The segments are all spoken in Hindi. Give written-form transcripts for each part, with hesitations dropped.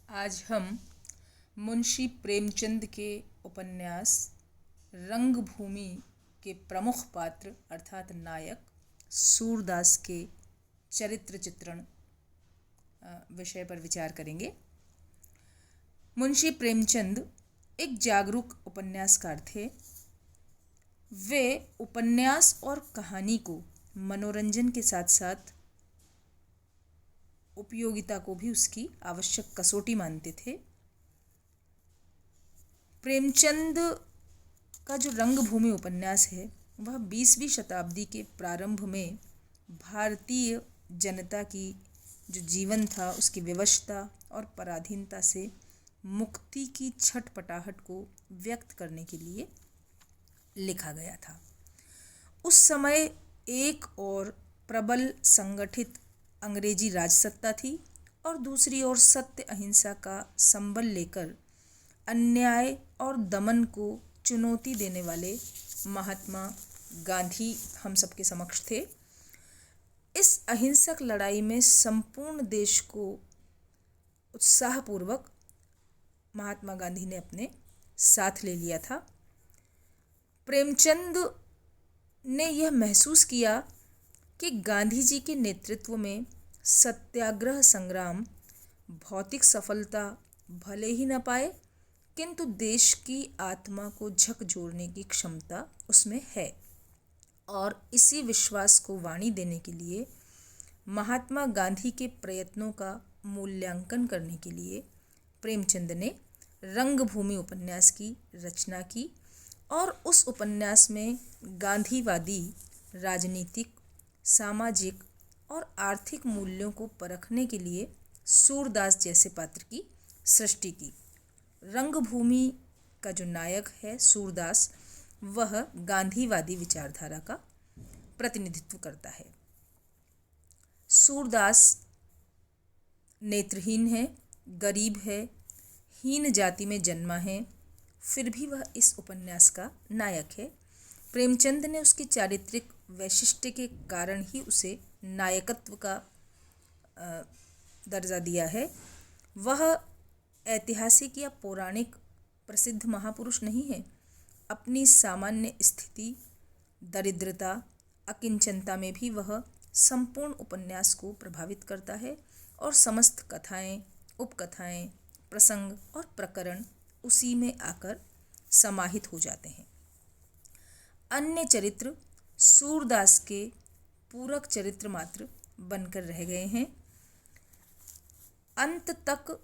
आज हम मुंशी प्रेमचंद के उपन्यास रंगभूमि के प्रमुख पात्र अर्थात नायक सूरदास के चरित्र चित्रण विषय पर विचार करेंगे। मुंशी प्रेमचंद एक जागरूक उपन्यासकार थे। वे उपन्यास और कहानी को मनोरंजन के साथ साथ उपयोगिता को भी उसकी आवश्यक कसौटी मानते थे। प्रेमचंद का जो रंगभूमि उपन्यास है वह 20वीं शताब्दी के प्रारंभ में भारतीय जनता की जो जीवन था उसकी विवशता और पराधीनता से मुक्ति की छटपटाहट को व्यक्त करने के लिए लिखा गया था। उस समय एक और प्रबल संगठित अंग्रेजी राजसत्ता थी और दूसरी ओर सत्य अहिंसा का संबल लेकर अन्याय और दमन को चुनौती देने वाले महात्मा गांधी हम सबके समक्ष थे। इस अहिंसक लड़ाई में संपूर्ण देश को उत्साहपूर्वक महात्मा गांधी ने अपने साथ ले लिया था। प्रेमचंद ने यह महसूस किया कि गांधी जी के नेतृत्व में सत्याग्रह संग्राम भौतिक सफलता भले ही न पाए किंतु देश की आत्मा को झकझोरने की क्षमता उसमें है, और इसी विश्वास को वाणी देने के लिए महात्मा गांधी के प्रयत्नों का मूल्यांकन करने के लिए प्रेमचंद ने रंगभूमि उपन्यास की रचना की और उस उपन्यास में गांधीवादी राजनीतिक, सामाजिक और आर्थिक मूल्यों को परखने के लिए सूरदास जैसे पात्र की सृष्टि की। रंगभूमि का जो नायक है सूरदास, वह गांधीवादी विचारधारा का प्रतिनिधित्व करता है। सूरदास नेत्रहीन है, गरीब है, हीन जाति में जन्मा है, फिर भी वह इस उपन्यास का नायक है। प्रेमचंद ने उसकी चारित्रिक वैशिष्ट्य के कारण ही उसे नायकत्व का दर्जा दिया है। वह ऐतिहासिक या पौराणिक प्रसिद्ध महापुरुष नहीं है। अपनी सामान्य स्थिति, दरिद्रता, अकिंचनता में भी वह संपूर्ण उपन्यास को प्रभावित करता है और समस्त कथाएं, उपकथाएं, प्रसंग और प्रकरण उसी में आकर समाहित हो जाते हैं। अन्य चरित्र सूरदास के पूरक चरित्र मात्र बनकर रह गए हैं। अंत तक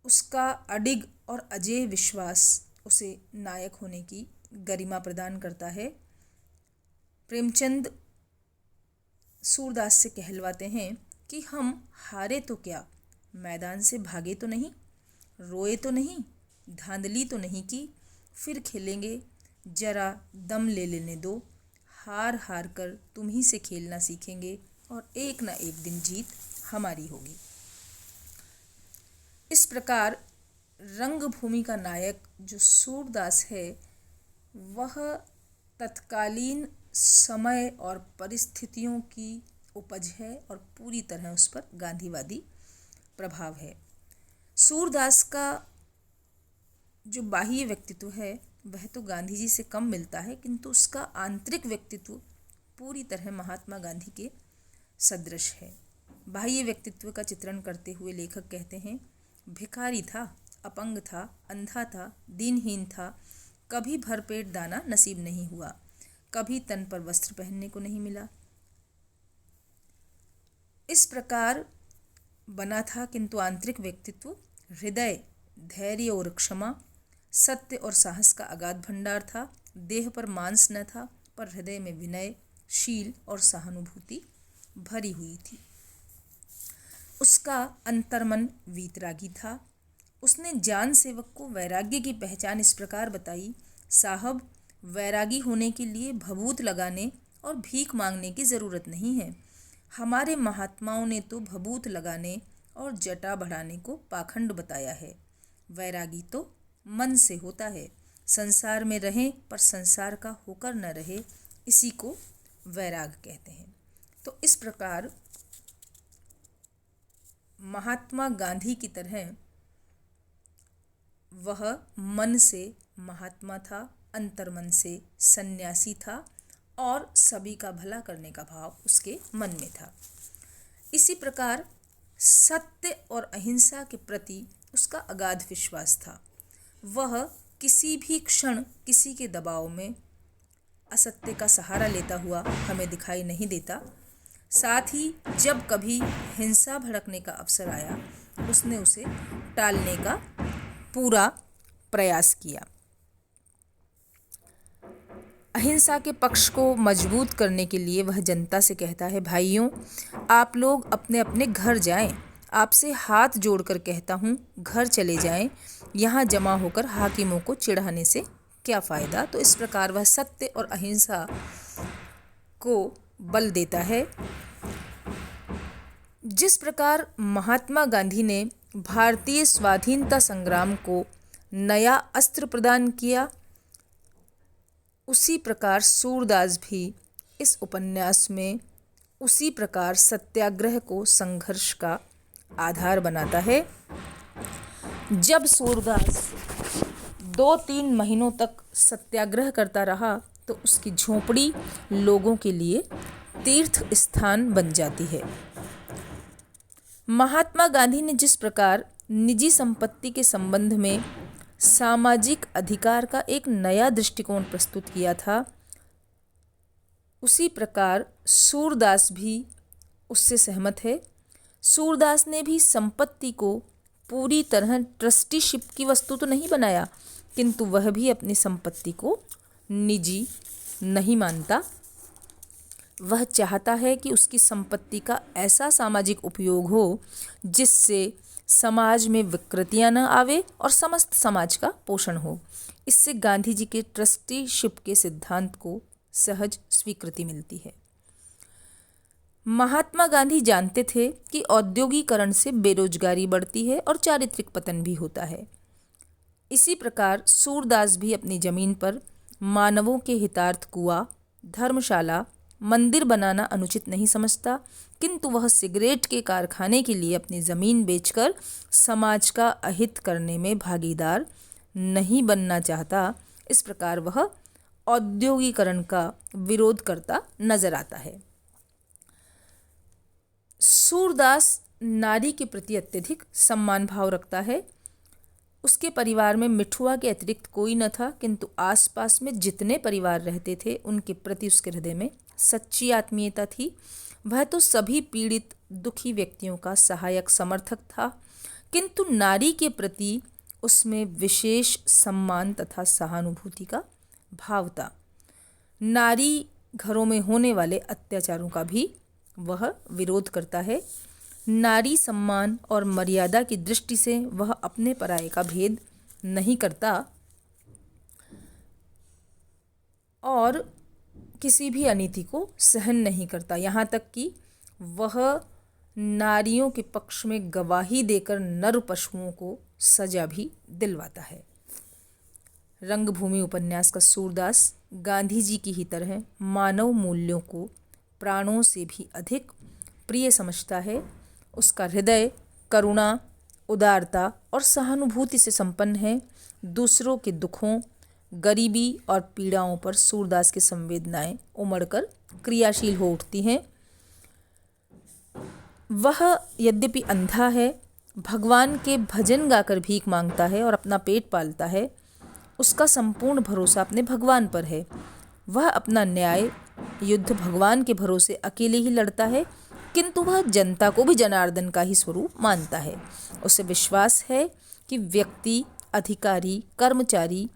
उसका अडिग और अजेय विश्वास उसे नायक होने की गरिमा प्रदान करता है। प्रेमचंद सूरदास से कहलवाते हैं कि हम हारे तो क्या, मैदान से भागे तो नहीं, रोए तो नहीं, धांधली तो नहीं की, फिर खेलेंगे, जरा दम ले लेने दो, हार हार कर तुम ही से खेलना सीखेंगे और एक ना एक दिन जीत हमारी होगी। इस प्रकार रंगभूमि का नायक जो सूरदास है वह तत्कालीन समय और परिस्थितियों की उपज है और पूरी तरह उस पर गांधीवादी प्रभाव है। सूरदास का जो बाह्य व्यक्तित्व है वह तो गांधी जी से कम मिलता है, किंतु उसका आंतरिक व्यक्तित्व पूरी तरह महात्मा गांधी के सदृश है। बाह्य व्यक्तित्व का चित्रण करते हुए लेखक कहते हैं, भिखारी था, अपंग था, अंधा था, दीनहीन था, कभी भरपेट दाना नसीब नहीं हुआ, कभी तन पर वस्त्र पहनने को नहीं मिला। इस प्रकार बना था, किंतु आंतरिक व्यक्तित्व हृदय, धैर्य और क्षमा, सत्य और साहस का अगाध भंडार था। देह पर मांस न था, पर हृदय में विनय, शील और सहानुभूति भरी हुई थी। उसका अंतर्मन वीतरागी था। उसने जान सेवक को वैराग्य की पहचान इस प्रकार बताई, साहब, वैरागी होने के लिए भभूत लगाने और भीख मांगने की ज़रूरत नहीं है। हमारे महात्माओं ने तो भभूत लगाने और जटा बढ़ाने को पाखंड बताया है। वैरागी तो मन से होता है। संसार में रहें पर संसार का होकर न रहे, इसी को वैराग कहते हैं। तो इस प्रकार महात्मा गांधी की तरह वह मन से महात्मा था, अंतर्मन से सन्यासी था और सभी का भला करने का भाव उसके मन में था। इसी प्रकार सत्य और अहिंसा के प्रति उसका अगाध विश्वास था। वह किसी भी क्षण किसी के दबाव में असत्य का सहारा लेता हुआ हमें दिखाई नहीं देता। साथ ही जब कभी हिंसा भड़कने का अवसर आया, उसने उसे टालने का पूरा प्रयास किया। अहिंसा के पक्ष को मजबूत करने के लिए वह जनता से कहता है, भाइयों, आप लोग अपने अपने घर जाएं। आपसे हाथ जोड़कर कहता हूँ, घर चले जाएं। यहाँ जमा होकर हाकिमों को चिढ़ाने से क्या फ़ायदा। तो इस प्रकार वह सत्य और अहिंसा को बल देता है। जिस प्रकार महात्मा गांधी ने भारतीय स्वाधीनता संग्राम को नया अस्त्र प्रदान किया, उसी प्रकार सूरदास भी इस उपन्यास में उसी प्रकार सत्याग्रह को संघर्ष का आधार बनाता है। जब सूरदास 2-3 महीनों तक सत्याग्रह करता रहा तो उसकी झोंपड़ी लोगों के लिए तीर्थ स्थान बन जाती है। महात्मा गांधी ने जिस प्रकार निजी संपत्ति के संबंध में सामाजिक अधिकार का एक नया दृष्टिकोण प्रस्तुत किया था, उसी प्रकार सूरदास भी उससे सहमत है। सूरदास ने भी संपत्ति को पूरी तरह ट्रस्टीशिप की वस्तु तो नहीं बनाया, किंतु वह भी अपनी संपत्ति को निजी नहीं मानता। वह चाहता है कि उसकी संपत्ति का ऐसा सामाजिक उपयोग हो जिससे समाज में विकृतियां न आवे और समस्त समाज का पोषण हो। इससे गांधी जी के ट्रस्टीशिप के सिद्धांत को सहज स्वीकृति मिलती है। महात्मा गांधी जानते थे कि औद्योगिकरण से बेरोजगारी बढ़ती है और चारित्रिक पतन भी होता है। इसी प्रकार सूरदास भी अपनी जमीन पर मानवों के हितार्थ कुआं, धर्मशाला, मंदिर बनाना अनुचित नहीं समझता, किंतु वह सिगरेट के कारखाने के लिए अपनी ज़मीन बेचकर समाज का अहित करने में भागीदार नहीं बनना चाहता। इस प्रकार वह औद्योगिकरण का विरोध करता नजर आता है। सूरदास नारी के प्रति अत्यधिक सम्मान भाव रखता है। उसके परिवार में मिठुआ के अतिरिक्त कोई न था, किंतु आसपास में जितने परिवार रहते थे उनके प्रति उसके हृदय में सच्ची आत्मीयता थी। वह तो सभी पीड़ित दुखी व्यक्तियों का सहायक समर्थक था, किंतु नारी के प्रति उसमें विशेष सम्मान तथा सहानुभूति का भाव था। नारी घरों में होने वाले अत्याचारों का भी वह विरोध करता है। नारी सम्मान और मर्यादा की दृष्टि से वह अपने पराये का भेद नहीं करता और किसी भी अनीति को सहन नहीं करता। यहाँ तक कि वह नारियों के पक्ष में गवाही देकर नर पशुओं को सजा भी दिलवाता है। रंगभूमि उपन्यास का सूरदास गांधी जी की ही तरह मानव मूल्यों को प्राणों से भी अधिक प्रिय समझता है। उसका हृदय करुणा, उदारता और सहानुभूति से संपन्न है। दूसरों के दुखों, गरीबी और पीड़ाओं पर सूरदास की संवेदनाएं उमड़कर क्रियाशील हो उठती हैं। वह यद्यपि अंधा है, भगवान के भजन गाकर भीख मांगता है और अपना पेट पालता है। उसका संपूर्ण भरोसा अपने भगवान पर है। वह अपना न्याय युद्ध भगवान के भरोसे अकेले ही लड़ता है, किंतु वह जनता को भी जनार्दन का ही स्वरूप मानता है। उसे विश्वास है कि व्यक्ति, अधिकारी, कर्मचारी,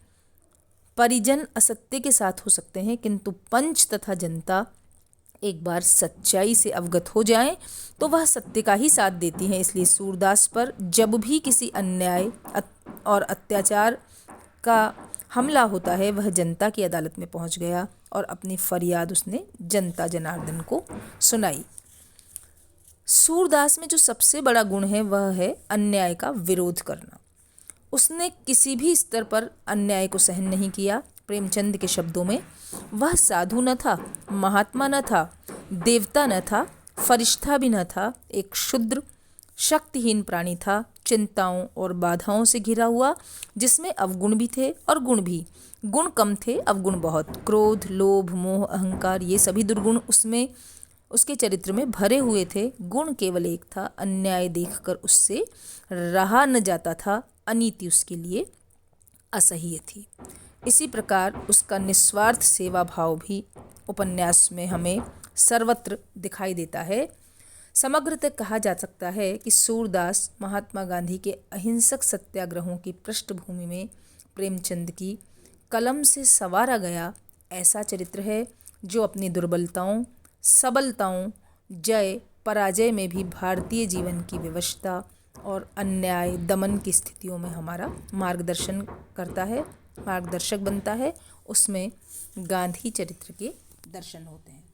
परिजन असत्य के साथ हो सकते हैं, किंतु पंच तथा जनता एक बार सच्चाई से अवगत हो जाएं तो वह सत्य का ही साथ देती हैं। इसलिए सूरदास पर जब भी किसी अन्याय और अत्याचार का हमला होता है, वह जनता की अदालत में पहुंच गया और अपनी फरियाद उसने जनता जनार्दन को सुनाई। सूरदास में जो सबसे बड़ा गुण है वह है अन्याय का विरोध करना। उसने किसी भी स्तर पर अन्याय को सहन नहीं किया। प्रेमचंद के शब्दों में, वह साधु न था, महात्मा न था, देवता न था, फरिश्ता भी न था। एक क्षुद्र शक्तिहीन प्राणी था, चिंताओं और बाधाओं से घिरा हुआ, जिसमें अवगुण भी थे और गुण भी। गुण कम थे, अवगुण बहुत। क्रोध, लोभ, मोह, अहंकार, ये सभी दुर्गुण उसमें उसके चरित्र में भरे हुए थे। गुण केवल एक था, अन्याय देखकर उससे रहा न जाता था, अनीति उसके लिए असह्य थी। इसी प्रकार उसका निस्वार्थ सेवा भाव भी उपन्यास में हमें सर्वत्र दिखाई देता है। समग्रतः कहा जा सकता है कि सूरदास महात्मा गांधी के अहिंसक सत्याग्रहों की पृष्ठभूमि में प्रेमचंद की कलम से संवारा गया ऐसा चरित्र है, जो अपनी दुर्बलताओं, सबलताओं, जय पराजय में भी भारतीय जीवन की विवशता और अन्याय दमन की स्थितियों में हमारा मार्गदर्शन करता है, मार्गदर्शक बनता है। उसमें गांधी चरित्र के दर्शन होते हैं।